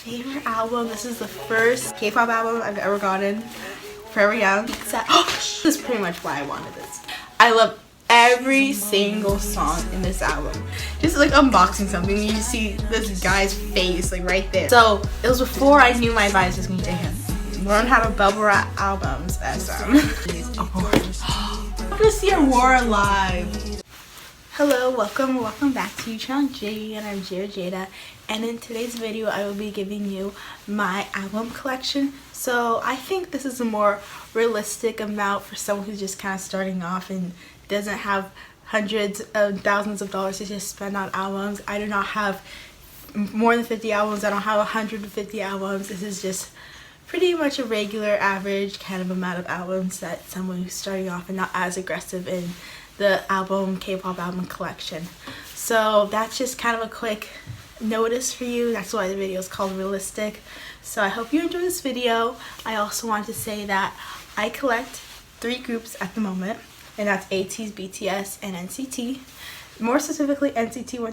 favorite album. This is the first K-pop album I've ever gotten. Forever Young. This is pretty much why I wanted this. I love every single song in this album. Just like unboxing something, you see this guy's face like right there. So it was before I knew my advice was going to him. Learn how to bubble wrap albums as awards. I'm gonna see Aurora live. Hello, welcome back to your channel J, and I'm Jada, and in today's video I will be giving you my album collection. So I think this is a more realistic amount for someone who's just kind of starting off and doesn't have hundreds of thousands of dollars to just spend on albums. I do not have more than 50 albums. I don't have 150 albums. This is just pretty much a regular average kind of amount of albums that someone who's starting off and not as aggressive in the K-pop album collection. So that's just kind of a quick notice for you. That's why the video is called Realistic. So I hope you enjoy this video. I also want to say that I collect 3 groups at the moment, and that's ATEEZ, BTS, and NCT. More specifically NCT 1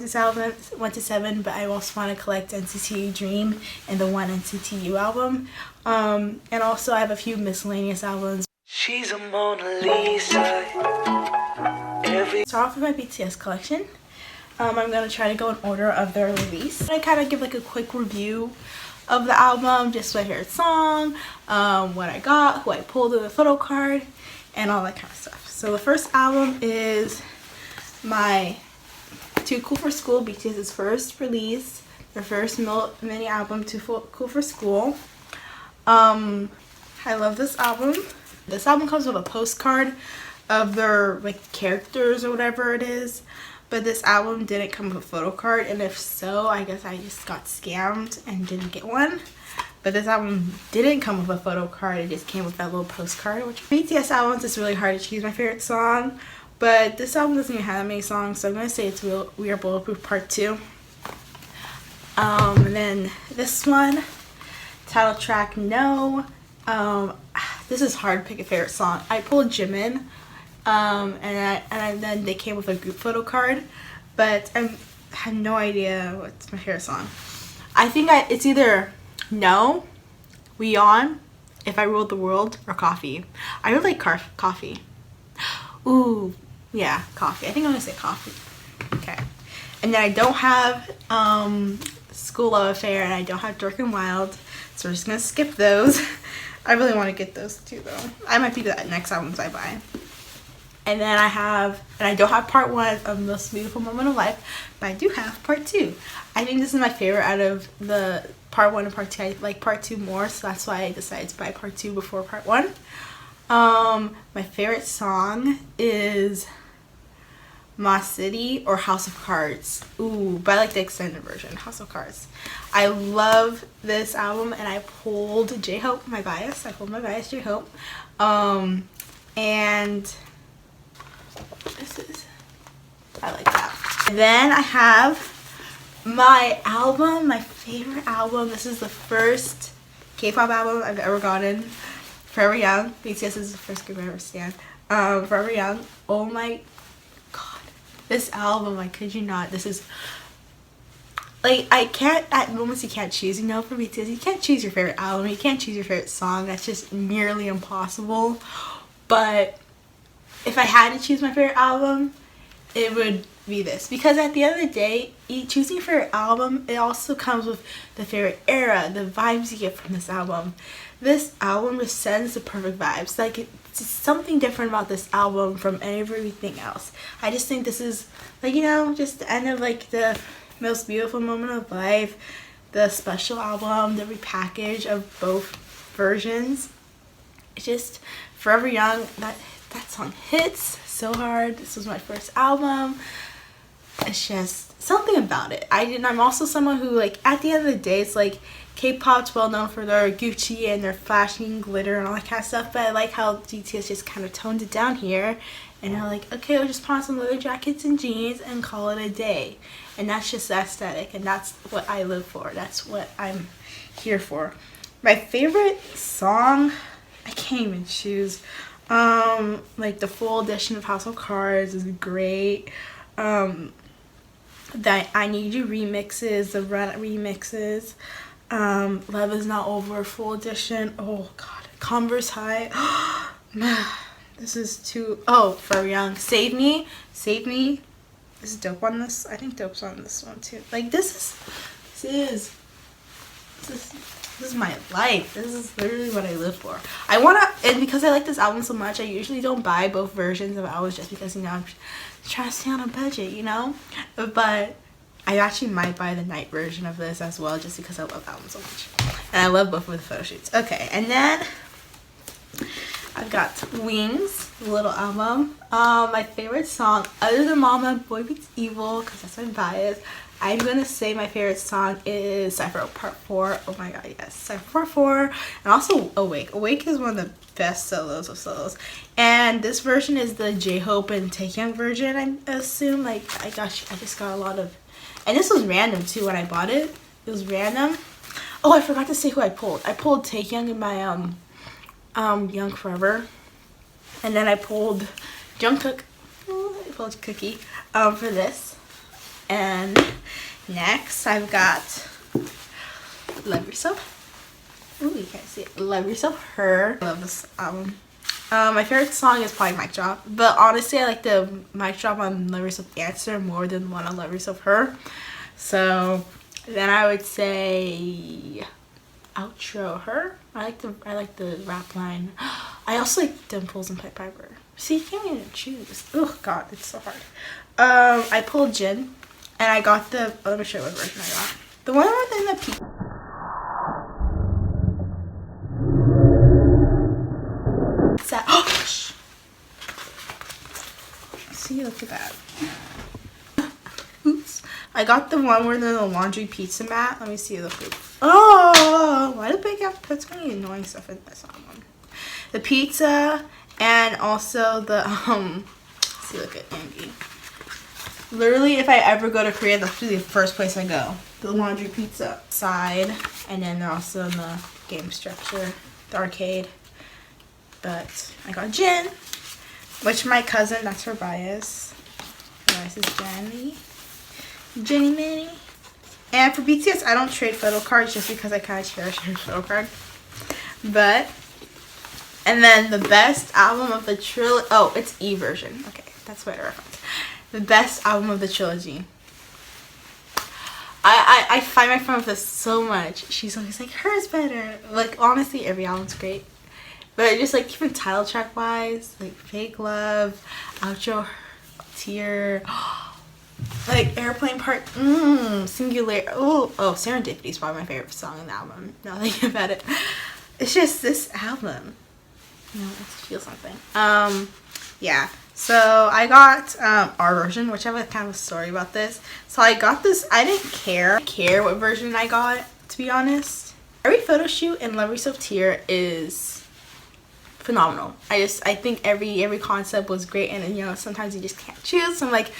to 7, but I also want to collect NCT Dream and the one NCT U album. And also I have a few miscellaneous albums. She's a Mona Lisa. Start off with my BTS collection. I'm going to try to go in order of their release. I kind of give like a quick review of the album, just my favorite song, what I got, who I pulled in the photo card, and all that kind of stuff. So the first album is my Too Cool for School, BTS's first release, their first mini album, Too Cool for School. I love this album. This album comes with a postcard of their like characters or whatever it is, but this album didn't come with a photo card, and if so, I guess I just got scammed and didn't get one. But this album didn't come with a photo card, it just came with that little postcard. Which BTS albums, it's really hard to choose my favorite song, but this album doesn't even have that many songs, so I'm going to say it's We Are Bulletproof Part 2. And then this one, title track No. This is hard to pick a favorite song. I pulled Jimin, and then they came with a group photo card, but I have no idea what's my favorite song. I think it's either No, We On, If I Ruled the World, or Coffee. I really like Coffee. Ooh, yeah, Coffee. I think I'm gonna say Coffee. Okay. And then I don't have School Love Affair, and I don't have Dark and Wild, so we're just gonna skip those. I really want to get those too though. I might be the next albums I buy. And then I don't have part 1 of Most Beautiful Moment of Life, but I do have part 2. I think this is my favorite out of the part 1 and part 2. I like part 2 more, so that's why I decided to buy part 2 before part 1. My favorite song is My City or House of Cards. Ooh, but I like the extended version, House of Cards. I love this album, and I pulled J-Hope, my bias. I pulled my bias, J-Hope. And I like that. And then I have my album, my favorite album. This is the first K-pop album I've ever gotten. Forever Young. BTS is the first group I ever stan. Forever Young. Oh my god. This album, I kid you not, this is like, I can't, at moments you can't choose, you know, for BTS, you can't choose your favorite album, you can't choose your favorite song, that's just nearly impossible. But if I had to choose my favorite album, it would be this, because at the end of the day, choosing your favorite album, it also comes with the favorite era, the vibes you get from this album. This album just sends the perfect vibes. Like, it's something different about this album from everything else. I just think this is, like, you know, just the end of like the Most Beautiful Moment of Life, the special album, the repackage of both versions. It's just Forever Young. That song hits so hard. This was my first album. It's just something about it. I'm also someone who, like, at the end of the day, it's like K-pop's well known for their Gucci and their flashing glitter and all that kind of stuff, but I like how BTS just kind of toned it down here, and they're like, okay, we'll just put on some leather jackets and jeans and call it a day. And that's just the aesthetic, and that's what I live for. That's what I'm here for. My favorite song, I can't even choose. Like the full edition of House of Cards is great. That I Need You remixes, the Run remixes. Love Is Not Over full edition. Oh god. Converse High. Man, this is too. Oh, Forever Young. Save Me. Save Me. Is Dope on this? I think Dope's on this one too. Like this is my life. This is literally what I live for. I wanna, and because I like this album so much, I usually don't buy both versions of albums just because, you know, I'm trying to stay on a budget, you know. But I actually might buy the night version of this as well, just because I love the album so much, and I love both of the photo shoots. Okay, and then I've got Wings, the little album. My favorite song, other than Mama, Boy Meets Evil, because that's my bias. I'm gonna say my favorite song is Cypher Part 4. Oh my god, yes, Cypher Part 4. And also Awake. Awake is one of the best solos of solos. And this version is the J-Hope and Taehyung version, I assume. Like, I just got a lot of... And this was random too when I bought it. It was random. Oh, I forgot to say who I pulled. I pulled Taehyung in my Young Forever. And then I pulled Jungkook. I pulled Cookie for this. And next I've got Love Yourself. Ooh, you can't see it. Love Yourself, Her. I love this album. My favorite song is probably Mic Drop, but honestly I like the Mic Drop on Love Yourself Answer more than one on Love Yourself Her. So then I would say Outro Her. I like the rap line. I also like Dimples and Pied Piper. See, you can't even choose. Oh god, it's so hard. I pulled Jin. And I got the, let me show you what version I got. The one within the peak. What's that? Oh, shh. See, look at that. Oops. I got the one where the laundry pizza mat. Let me see the food. Oh, why do Big have to put so many annoying stuff in this one? The pizza and also the, see, look at Andy. Literally, if I ever go to Korea, that's the first place I go. The laundry pizza side, and then they're also in the game structure, the arcade. But I got Jin, which my cousin, that's her bias. Her bias is Jenny Manny. And for BTS, I don't trade photo cards just because I kind of cherish her photo card. But, and then the best album of the trilogy. Oh, it's E version. Okay, that's what I reference. The best album of the trilogy. I find my friend with this so much. She's always like, hers better. Like, honestly, every album's great. But just like, even title track wise, like Fake Love, Outro, Tear, like Airplane Part, Singular. Oh, Serendipity is probably my favorite song in the album. Now thinking about it. It's just this album. You know, let's feel something. Yeah. So I got our version, which I have a kind of a story about this. So I got this. I didn't care what version I got, to be honest. Every photo shoot in Love Yourself Tear is phenomenal. I think every concept was great, and you know, sometimes you just can't choose. So I'm like,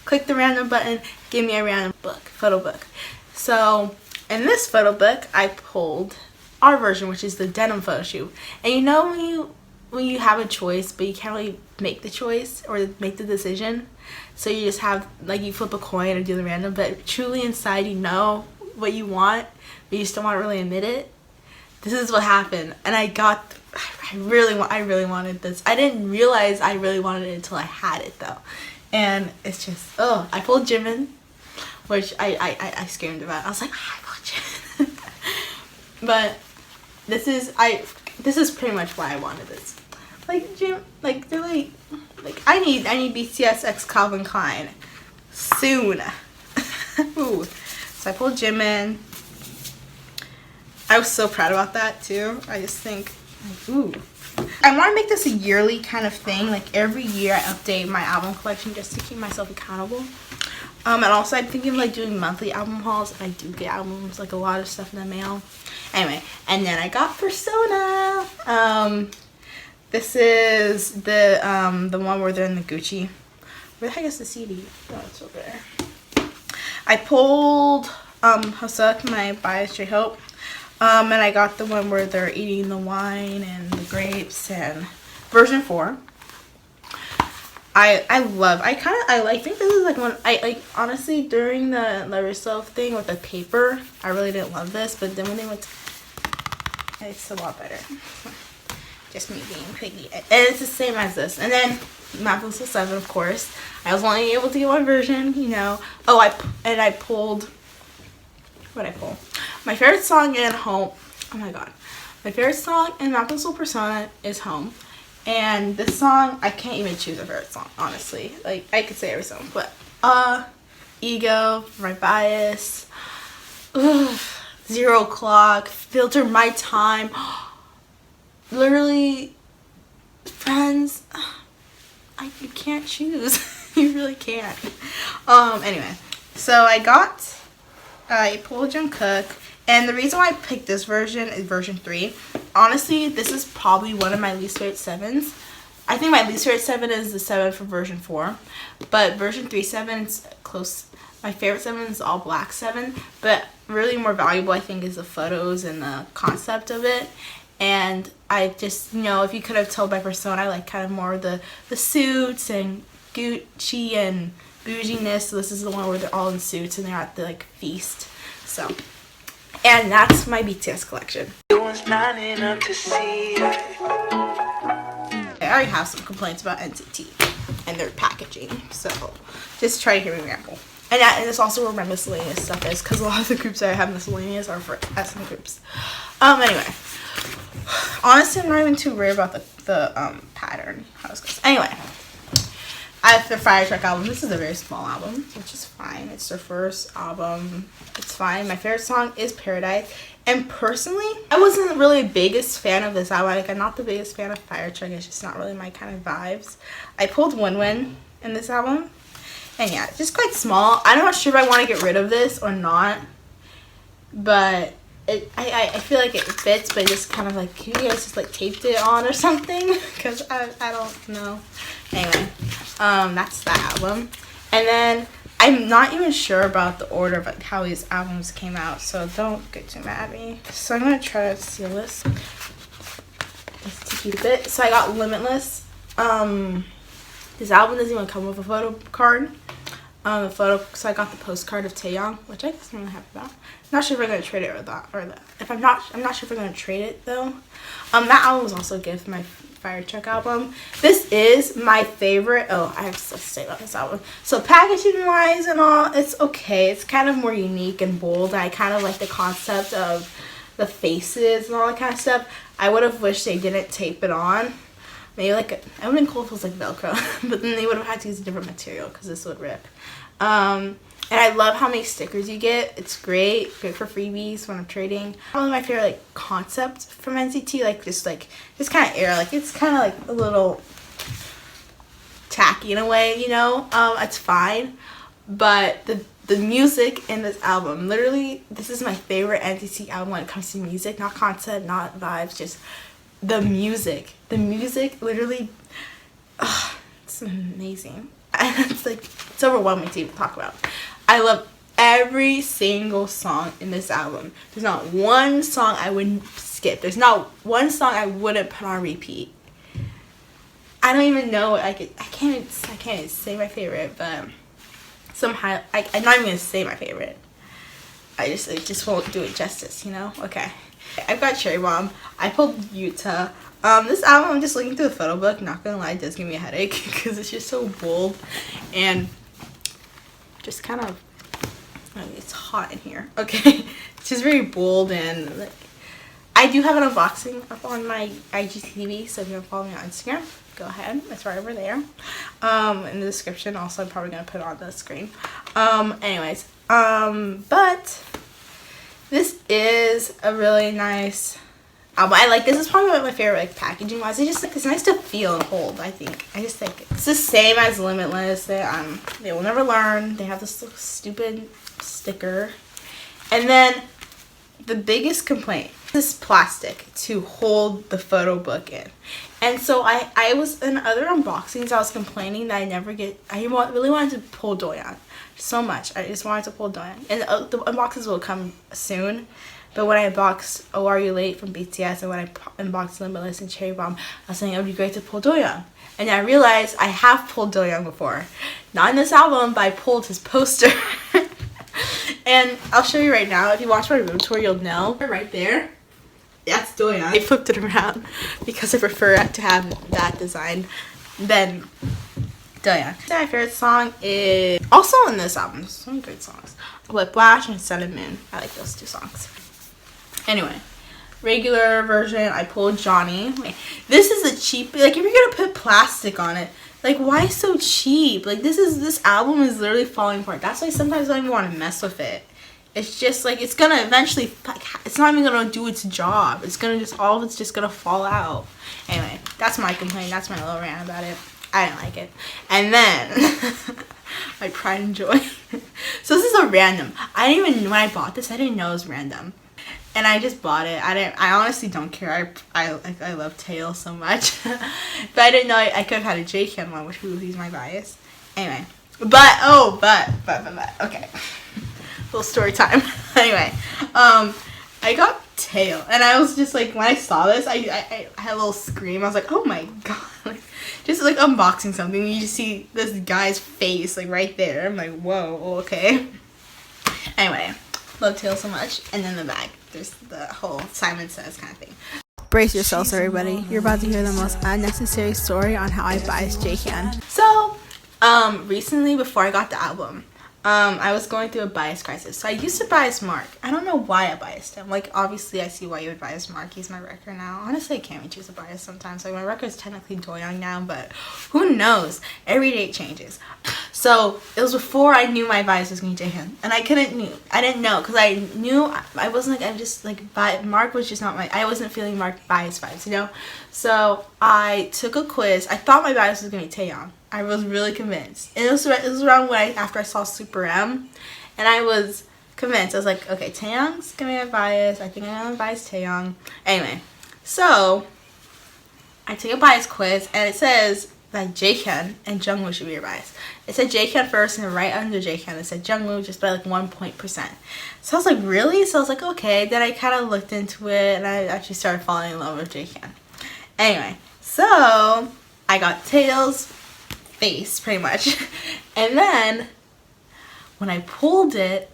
click the random button, give me a random photo book. So in this photo book, I pulled our version, which is the denim photo shoot. And you know when you have a choice, but you can't really make the choice or make the decision, so you just have, like, you flip a coin or do the random, but truly inside you know what you want, but you just don't want to really admit it. This is what happened, and I really wanted this. I didn't realize I really wanted it until I had it though, and it's just, oh, I pulled Jimin, which I screamed about. I was like, I pulled Jimin. But this is pretty much why I wanted this. Like, Jim, like, they're like I need BTS x Calvin Klein soon. Ooh. So I pulled Jimin. I was so proud about that too. I just think, ooh. I want to make this a yearly kind of thing. Like, every year I update my album collection just to keep myself accountable. And also I'm thinking of like doing monthly album hauls if I do get albums, like a lot of stuff in the mail. Anyway, and then I got Persona. This is the one where they're in the Gucci. Where the heck is the CD? Oh, it's over there. I pulled Hosuk, my bias J-Hope. And I got the one where they're eating the wine and the grapes, and version 4. I think this is like one I like honestly during the Love Yourself thing with the paper, I really didn't love this, but then when they went to, it's a lot better. Just me being picky. And it's the same as this. And then My Pencil 7, of course. I was only able to get one version, you know. Oh, I pulled, what did I pull? My favorite song in Home. Oh my god. My favorite song in My Pencil Persona is Home. And this song, I can't even choose a favorite song, honestly. Like, I could say every song, but Ego, My Bias, ugh, 0 O'Clock, Filter My Time, literally, Friends. You can't choose. You really can't. Anyway, so I pulled Jungkook. And the reason why I picked this version is version 3. Honestly, this is probably one of my least favorite 7s. I think my least favorite 7 is the 7 from version 4. But version 3 7 is close. My favorite 7 is all black 7. But really more valuable, I think, is the photos and the concept of it. And I just, you know, if you could have told by persona, I like kind of more the suits and Gucci and bouginess. So this is the one where they're all in suits and they're at the, like, feast. So... and that's my BTS collection. I already have some complaints about NCT and their packaging, so just try to hear me ramble. And it's also where my miscellaneous stuff is, because a lot of the groups that I have miscellaneous are for SM groups. Anyway, honestly, I'm not even too worried about the pattern. How this goes. Anyway. I have the Fire Truck album. This is a very small album, which is fine. It's their first album. It's fine. My favorite song is Paradise. And personally, I wasn't really the biggest fan of this album. Like, I'm not the biggest fan of Fire Truck. It's just not really my kind of vibes. I pulled Win Win in this album. And yeah, it's just quite small. I'm not sure if I want to get rid of this or not. But I feel like it fits, but just kind of like, you guys just like taped it on or something. Because I don't know. Anyway, that's that album. And then I'm not even sure about the order of like how these albums came out, so don't get too mad at me. So I'm gonna try to seal this just to keep it. So I got Limitless. This album doesn't even come with a photo card. So I got the postcard of Taeyong, which I guess I'm really happy about. Not sure if we're gonna trade it or that. I'm not sure if we're gonna trade it though. That album was also a gift, my Fire Truck album. This is my favorite. Oh, I have stuff to say about this album. So packaging wise and all, it's okay. It's kind of more unique and bold. I kind of like the concept of the faces and all that kind of stuff. I would have wished they didn't tape it on. Maybe like, I would have been cool if it was like Velcro, but then they would have had to use a different material because this would rip. And I love how many stickers you get. It's great for freebies when I'm trading. Probably my favorite like concept from NCT, like just kind of air, like it's kind of like a little tacky in a way, you know. It's fine, but the music in this album, literally, this is my favorite NCT album when it comes to music, not concept, not vibes, just the music. The music, literally, it's amazing. It's overwhelming to even talk about. I love every single song in this album. There's not one song I would skip. There's not one song I wouldn't put on repeat. I don't even know. I can't say my favorite, but somehow I'm not even gonna say my favorite. I just won't do it justice, you know. Okay, I've got Cherry Bomb. I pulled Yuta. This album, I'm just looking through the photo book. Not gonna lie, it does give me a headache because it's just so bold and just kind of, it's hot in here. Okay, it's just very bold and like, I do have an unboxing up on my IGTV, so if you want to follow me on Instagram, go ahead. It's right over there. In the description. Also, I'm probably gonna put it on the screen. Anyways, but this is a really nice album. I like this. Is probably my favorite, like packaging wise. It's just like it's nice to feel and hold. I think I just think it's the same as Limitless. They will never learn. They have this little stupid sticker, and then the biggest complaint is plastic to hold the photo book in. And so I was in other unboxings, I was complaining that I really wanted to pull Doyeon so much. I just wanted to pull Doyeon, and the unboxes will come soon. But when I unboxed Oh Are You Late from BTS and when I unboxed Limitless and Cherry Bomb, I was saying it would be great to pull Doyeon. And I realized I have pulled Do-young before. Not in this album, but I pulled his poster. And I'll show you right now. If you watch my room tour, you'll know. Right there, that's Do-young. I flipped it around because I prefer to have that design than Do-young. My favorite song is also in this album. There's some good songs. Whiplash and Sun and Moon. I like those 2 songs. Anyway, regular version, I pulled Johnny. This is a cheap, like if you're gonna put plastic on it, like why so cheap? Like this album is literally falling apart. That's why sometimes I don't even want to mess with it. It's just like it's gonna eventually, like, it's not even gonna do its job. It's gonna just, all of it's just gonna fall out. Anyway, that's my complaint. That's my little rant about it. I didn't like it. And then my pride and joy. So this is a random. I didn't even, when I bought this, I didn't know it was random. And I just bought it. I honestly don't care. I love Tail so much. But I didn't know I could have had a J-Can one, which he's my bias. Anyway. But okay. Little story time. Anyway. I got Tail. And I was just like, when I saw this, I had a little scream. I was like, oh my god. Like, just like unboxing something. You just see this guy's face like right there. I'm like, whoa, okay. Anyway. Love Tail so much. And then the bag. There's the whole Simon Says kind of thing. Brace yourselves, everybody. You're about to hear the most unnecessary story on how I biased J-Can. So, recently before I got the album, I was going through a bias crisis. So I used to bias Mark. I don't know why I biased him. Like, obviously I see why you would bias Mark. He's my record now. Honestly, I can't even choose a bias sometimes. Like, my record is technically Do-young now, but who knows? Every day it changes. So it was before I knew my bias was going to him, and I didn't know, because I knew I wasn't like, I'm just like, Mark was just not my, I wasn't feeling Mark bias vibes, you know. So I took a quiz. I thought my bias was going to be Taeyong. I was really convinced. And it was around when after I saw Super M, and I was convinced. I was like, okay, Taeyong's gonna be my bias. I think I'm gonna bias Taeyong. Anyway, so I take a bias quiz, and it says that J-Can and Jungwoo should be your bias. It said J-Can first, and right under J-Can it said Jungwoo just by like 1%. So I was like, really? So I was like, okay. Then I kind of looked into it, and I actually started falling in love with J-Can. Anyway, so I got Tails face pretty much, and then when I pulled it,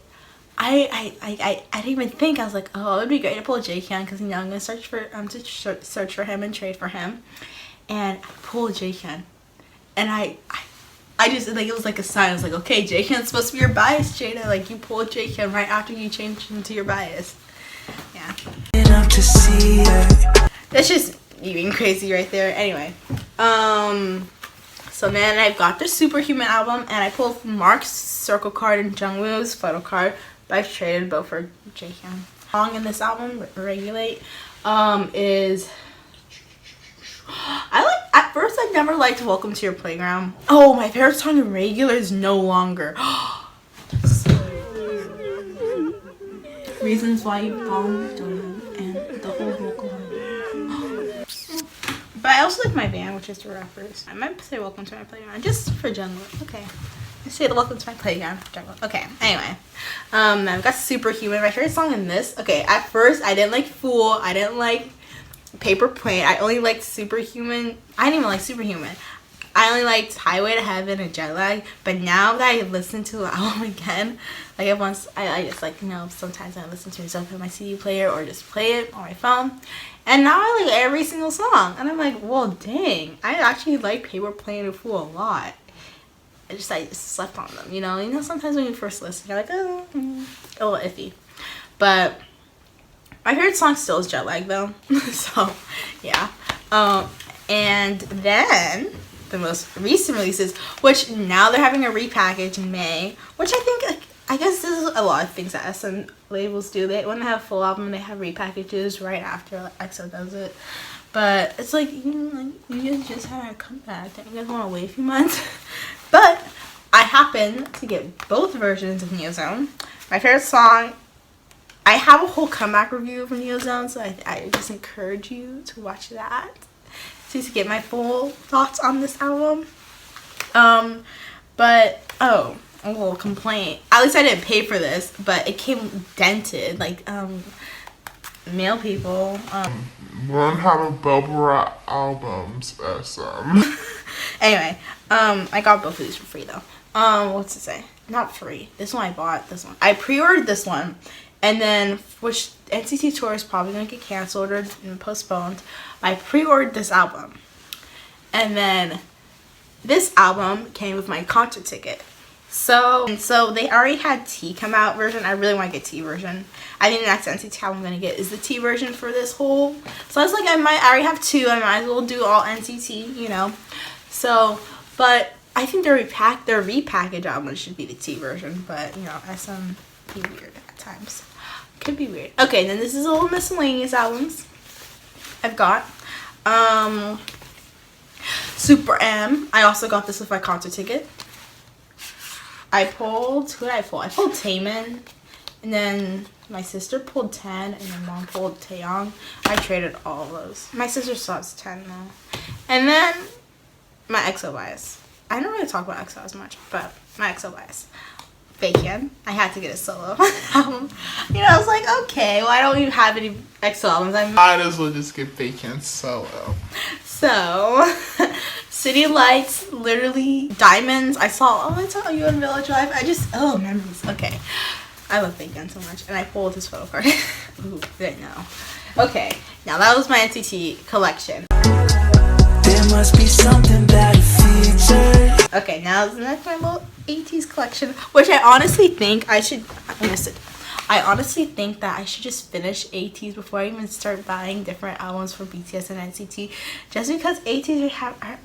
I didn't even think. I was like, oh, it would be great to pull J-Can, because, you know, I'm gonna search for him and trade for him. And I pulled J-Can, and I just, like, it was like a sign. I was like, okay, J-Can's supposed to be your bias, Jada. Like, you pulled J-Can right after you changed him to your bias. Yeah, that's just even crazy right there. Anyway, so then I've got the Superhuman album, and I pulled Mark's circle card and Jungwoo's photo card, but I've traded both for J-Can. Song in this album, Regulate, is, at first I never liked Welcome to Your Playground. Oh, my favorite song in Regular is No Longer. Reasons Why You Fall in Love, and the whole vocal. But I also like my band, which is the rappers. I might say Welcome to My Playground, just for Jungwoo. Okay. I say the Welcome to My Playground for Jungwoo. Okay, anyway. I've got Superhuman. My favorite song in this. Okay, at first I didn't like Fool. I didn't like Paper Plane. I only liked Superhuman. I didn't even like Superhuman. I only liked Highway to Heaven and Jet Lag. But now that I listen to the album again, like I just, like, you know, sometimes I listen to myself on my CD player or just play it on my phone. And now I like every single song. And I'm like, well, dang. I actually like Paper Plane and Fool a lot. I just slept on them, you know. You know, sometimes when you first listen, you're like, oh, a little iffy. But my favorite song still is Jet Lag, though. So, yeah. And then the most recent releases, which now they're having a repackage in May, which I think, like, I guess this is a lot of things that SM labels do. When they have a full album, they have repackages right after, like, EXO does it. But it's like, you know, like, you guys just had a comeback. Don't you guys want to wait a few months? But I happen to get both versions of Neozone. My favorite song, I have a whole comeback review from Neozone, so I just encourage you to watch that to get my full thoughts on this album. But, oh, a little complaint. At least I didn't pay for this, but it came dented. Like, male people, learn how to bubble wrap albums, SM. Anyway, I got both of these for free though. What's it say? Not free. This one I bought. This one I pre-ordered. This one, and then which NCT tour is probably gonna get canceled or postponed. I pre-ordered this album, and then this album came with my concert ticket. So they already had T come out version. I really want to get T version. I think the next NCT album I'm gonna get is the T version for this whole. So I was like, I already have two. I might as well do all NCT, you know. So, but I think their repackaged album should be the T version. But you know, SM be weird at times. Could be weird. Okay, then this is all miscellaneous albums I've got. Super M. I also got this with my concert ticket. Who did I pull? I pulled Taemin, and then my sister pulled 10, and my mom pulled Taeyong. I traded all of those. My sister still has 10 though. And then my EXO bias. I don't really talk about EXO as much, but my EXO bias. Baekhyun. I had to get a solo album. You know, I was like, okay, well, I don't even have any EXO albums. I might as well just get Baekhyun solo. So, City Lights, literally, Diamonds. I saw you on Village Live. Memories. Okay. I love Baekhyun so much. And I pulled his photo card. Ooh, didn't know. Okay, now that was my NCT collection. There must be something that features. Okay, now that's my little 80s collection, which I honestly think I should. I honestly think that I should just finish 80s before I even start buying different albums for BTS and NCT, just because 80s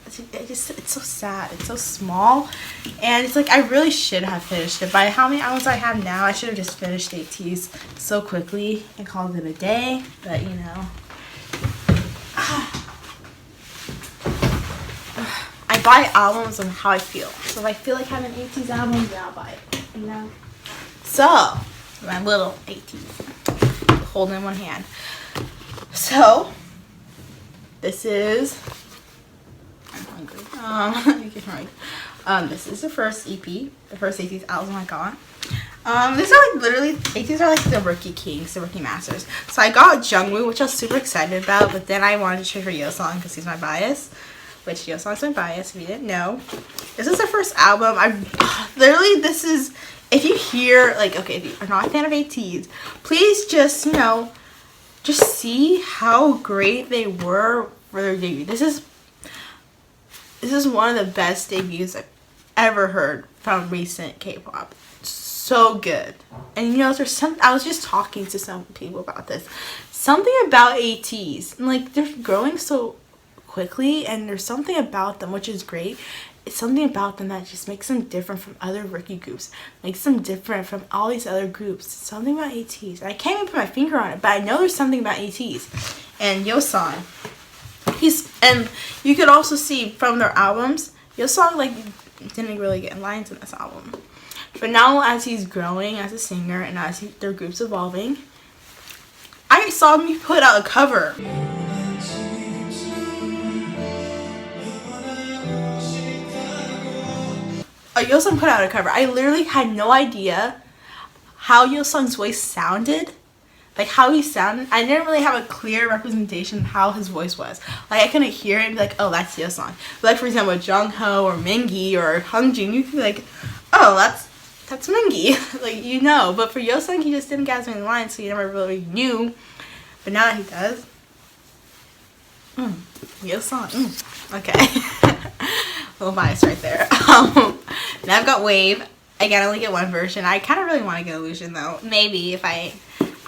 it's so sad, it's so small, and it's like I really should have finished it. By how many albums I have now, I should have just finished 80s so quickly and called it a day. But you know, I buy albums on how I feel. So if I feel like having 80s albums, then I'll buy it. You know, so. My little 80s, holding in one hand. So this is, I'm hungry. This is the first EP, the first 80s album I got. These are like literally 80s are like the Rookie Kings, the Rookie Masters. So I got Jungwoo, which I was super excited about, but then I wanted to trade for Yeosang because he's my bias. Which Yeosang's my bias if you didn't know. This is the first album. This is. If you hear, like, okay, if you are not a fan of ATs, please just, you know, just see how great they were for their debut. This is one of the best debuts I've ever heard from recent K-pop. So good. And, you know, I was just talking to some people about this. Something about ATs, and, like, they're growing so quickly, and there's something about them, which is great. It's something about them that just makes them different from other rookie groups. Makes them different from all these other groups. Something about ATs. I can't even put my finger on it, but I know there's something about ATs. And Yeosang, and you could also see from their albums, Yeosang like didn't really get lines in this album. But now as he's growing as a singer and as their group's evolving, I saw him put out a cover. Yeosang put out a cover. I literally had no idea how Yeosang's voice sounded. Like how he sounded. I didn't really have a clear representation of how his voice was. Like I couldn't hear it and be like, oh, that's Yeosang. But like for example, Jungho or Mingi or Hungjin, you could be like, oh, that's Mingi. Like you know. But for Yeosang, he just didn't get as many lines, so you never really knew. But now that he does, Yeosang. Okay. Little bias right there. Now I've got Wave. Again, I only get one version. I kind of really want to get Illusion though. Maybe if I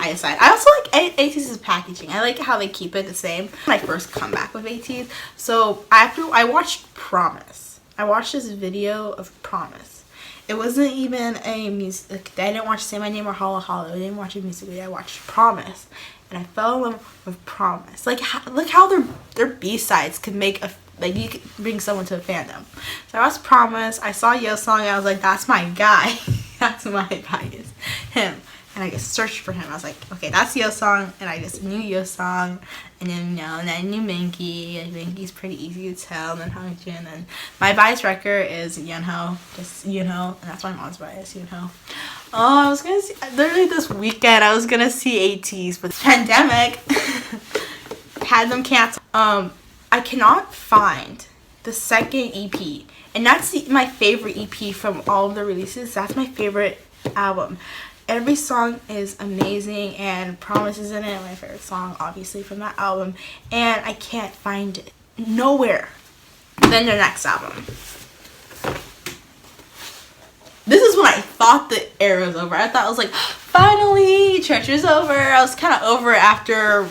decide. I also like ATEEZ's packaging. I like how they keep it the same. My first comeback with ATEEZ. So I watched Promise. I watched this video of Promise. It wasn't even a music. I didn't watch Say My Name or Holla Holla. I didn't watch a music video. I watched Promise, and I fell in love with Promise. Like look how their B-sides could make a. Like, you could bring someone to a fandom. So I watched Promise. I saw Yeosang, and I was like, that's my guy. That's my bias. Him. And I just searched for him. I was like, okay, that's Yeosang. And I just knew Yeosang. And then, you know, and I knew Mingi. And Mingi's pretty easy to tell. And then Hungjin. And my bias record is Yunho. Just Yunho. And that's my mom's bias, Yunho. Oh, I was going to see, literally this weekend, I was going to see ATEEZ. But the pandemic had them canceled. I cannot find the second EP, and that's my favorite EP from all of the releases. That's my favorite album. Every song is amazing, and Promise is in it, my favorite song obviously from that album, and I can't find it nowhere than their next album. This is when I thought the era was over. I thought I was like, finally, church is over. I was kind of over it after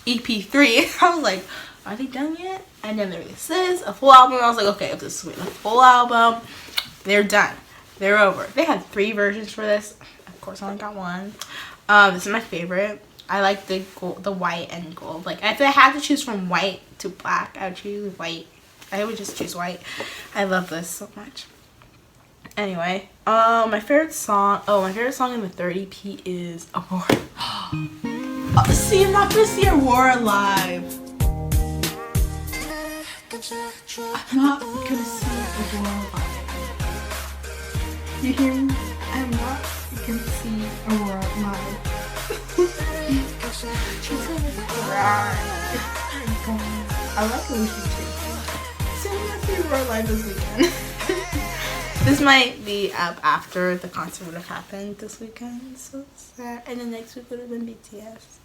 EP3. I was like, are they done yet? And then they released this, a full album. I was like, okay, if this is a full album, they're done. They're over. They had 3 versions for this. Of course, I only got one. This is my favorite. I like the gold, the white and gold. Like, if I had to choose from white to black, I would choose white. I would just choose white. I love this so much. Anyway, my favorite song in the third EP is Aurora. See, I'm not gonna see Aurora live. I'm not gonna see Aurora live. You hear me? I'm not gonna see Aurora live. I like Lucy too. So I'm gonna see Aurora live this weekend. This might be up after the concert would have happened this weekend, so sad. And then next week would have been BTS.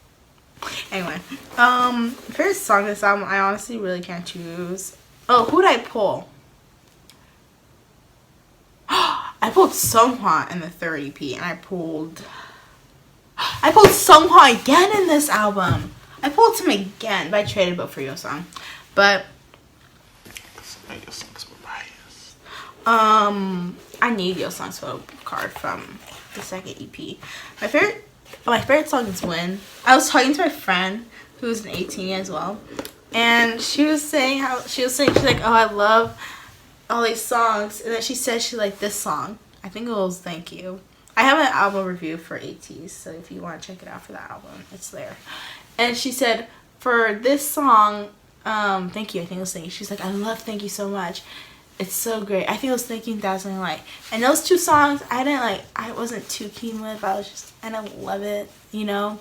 Anyway, favorite song of this album, I honestly really can't choose. Oh, who'd I pull? I pulled Songhwa in the third EP, and I pulled Songhwa again in this album. I pulled him again, but I traded both for Yeosang. But I need Yeosang's photo card from the second EP. My favorite song is Win. I was talking to my friend who's an 18 as well, and she's like, oh, I love all these songs, and then she said she liked this song. I think it was Thank You. I have an album review for ATEEZ, so if you want to check it out for that album, it's there. And she said for this song, Thank You, I think it was Thank You. She's like, I love Thank You so much. It's so great. I think it was Thinking Dazzling Light. And those 2 songs, I wasn't too keen with. I don't love it, you know?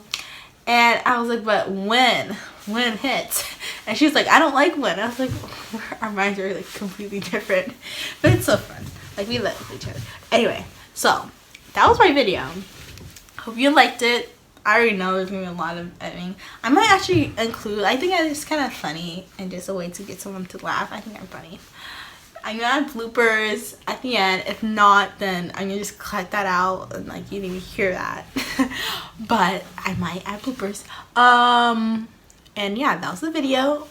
And I was like, but when hits. And she was like, I don't like When. I was like, our minds are like completely different. But it's so fun. Like, we love each other. Anyway, so that was my video. Hope you liked it. I already know there's going to be a lot of editing. I might actually include, I think it's kind of funny and just a way to get someone to laugh. I think I'm funny. I'm gonna add bloopers at the end. If not, then I'm gonna just cut that out and like you didn't even hear that. But I might add bloopers. And yeah, that was the video.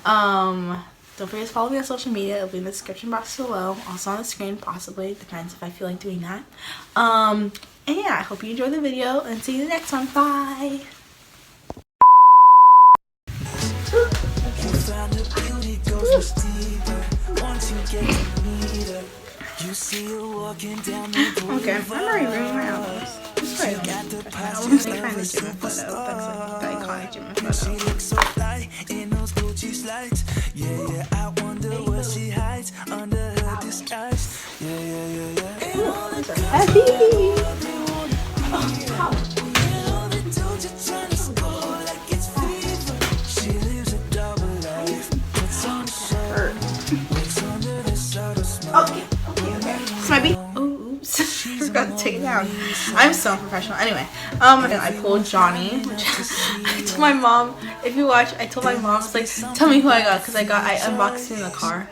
Don't forget to follow me on social media. It'll be in the description box below. Also on the screen, possibly. Depends if I feel like doing that. And yeah, I hope you enjoyed the video and see you in the next one. Bye. Okay, I'm already ruining my albums. This is albums kind of gym photo. That's like the iconic gym photo. Yeah, I wonder what she hides under her disguise. Yeah. These are heavy. Okay. This might be. Oh, oops. I forgot to take it down. I'm so unprofessional. Anyway, I pulled Johnny. I told my mom, if you watch, I told my mom, I was like, tell me who I got, because I unboxed it in the car.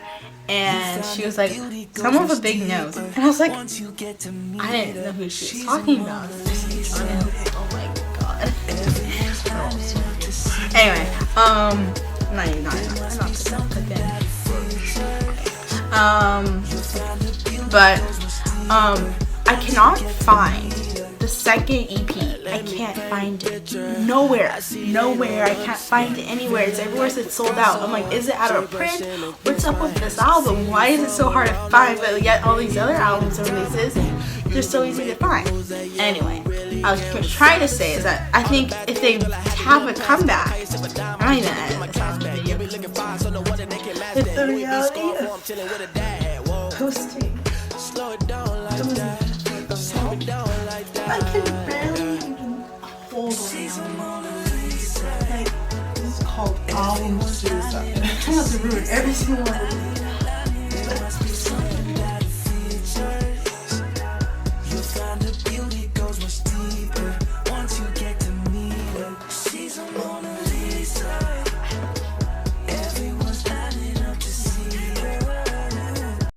And she was like, someone with a big nose. And I was like, I didn't know who she was talking about. Oh my god. Anyway, I cannot find the second EP. I can't find it nowhere. I can't find it anywhere. It's everywhere. It's sold out. I'm like, is it out of print? What's up with this album? Why is it so hard to find? But yet all these other albums and releases, they're so easy to find. Anyway, I was trying to say is that I think if they have a comeback, I'm not even editing this out of the video. It's the reality of posting. I can barely even hold on. Like, this is called album suicide. I'm trying not to ruin every single one of these. There must be